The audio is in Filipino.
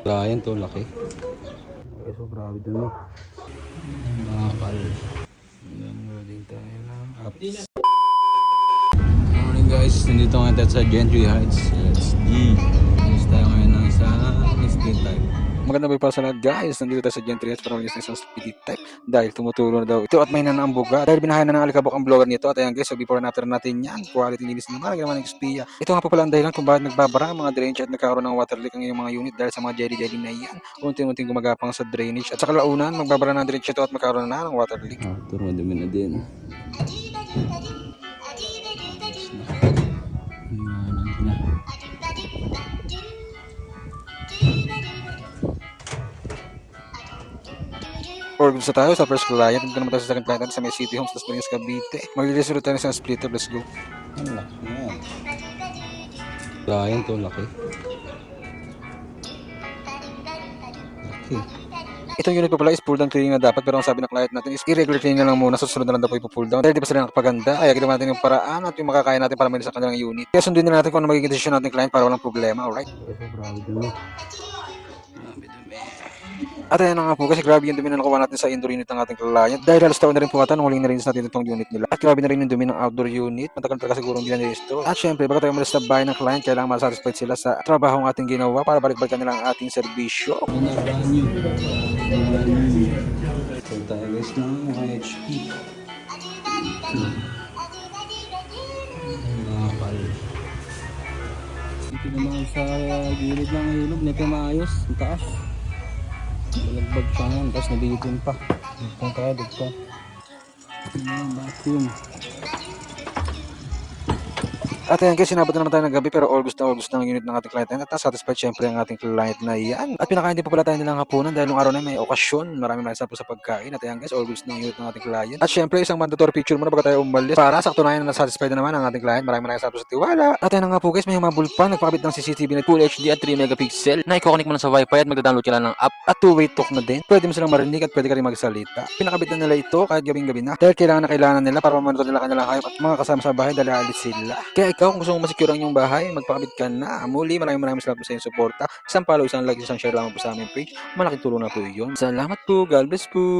Ryan to, laki. Okay, so grabe dun mo. Bakal. Loading tayo ng apps. Morning guys, nandito nga tayo sa Gentry Heights. Let's G. News tayo ngayon sa speed type. Magandang buhay para sa lahat guys. Nandito tayo sa Gentry Heights para malis na isang speed type. Dahil tumutulong na daw ito at may na ang buga. Dahil binahayan na ng alikabok ang vlogger nito. At ayan guys, so before and after natin yan. Quality linis naman, nagnaman ng XP. Ito nga po pala ang dahilan kung bakit nagbabara ang mga drainage at nagkakaroon ng water leak ang iyong mga unit dahil sa mga jelly na yan. Unti-unting gumagapang sa drainage. At sa kalaunan, magbabara ng drainage ito at magkakaroon na ng water leak. Ito madumi na din. Or gusto tayo sa first client, dito naman tayo sa second client sa may City Homes, tas Prince Cavite. Mag-release tayo sa splitter, let's go. Ang laki yan. Client to, laki. Laki. Itong unit po pala is pull down cleaning na dapat, pero ang sabi ng client natin is irregular cleaning na lang muna, susunod na lang daw po ipo-pull down. Dahil di pa sila nakapaganda, kaya ginawa natin yung paraan at yung makakaya natin para malis sa kanilang unit. Kaya sundin na natin kung ano magiging desisyon natin client para walang problema, alright? Ito, grabe dumi. Grabe dumi. At ayan na nga po kasi grabe yung dumi na nakuha natin sa indoor unit ng ating client. Dahil halos taon na rin po ata nung huling na-rinse natin itong unit nila. At grabe na rin yung dumi ng outdoor unit. Matagal talaga siguro hindi na-rinse to. At syempre, bago tayo malis sa bahay ng client, kailangan masatisfied sila sa trabaho ng ating ginawa para balik-balikan nila ang ating serbisyo. So tayo guys ng mga HP. Bakal. Ito naman sa gilid ng ilog, hindi ka maayos. Ang taas. Balagbag pa yan, tapos nabitin pa. Dugtong tayo, dugtong. Vacuum. At ayan guys, sinabot na naman tayo ng gabi pero August na ang unit ng ating client. At satisfied syempre ang ating client na yan. At pinakain din po pala tayo nilang hapunan dahil nung araw na may okasyon. Maraming po sa pagkain. At ayan guys, August na ang unit ng ating client. At syempre isang mandatory picture muna bago tayo umalis para sa katunayan na satisfied na naman ang ating client. Maraming salamat sa tiwala. At ayan nga po guys, may humabol pa. Nagpakabit ng CCTV na Full HD at 3 megapixel na i-connect mo na sa Wi-Fi at magda-download ka lang ng app at two-way talk na din. Pwede mo silang marinig at pwede ka rin magsalita. Pinakabit na nila ito kahit gabing-gabi na. Dahil kailangan nila para mamonitor nila kanilang hayop at mga kasama sa bahay dahil alis sila. Kaya ikaw kung gusto mong masecure ang iyong bahay, magpakabit ka na. Muli, maraming salamat po sa inyong suporta. Isang follow, isang like, isang share lang po sa aming page. Malaking tulong na po yun. Salamat po. God bless po.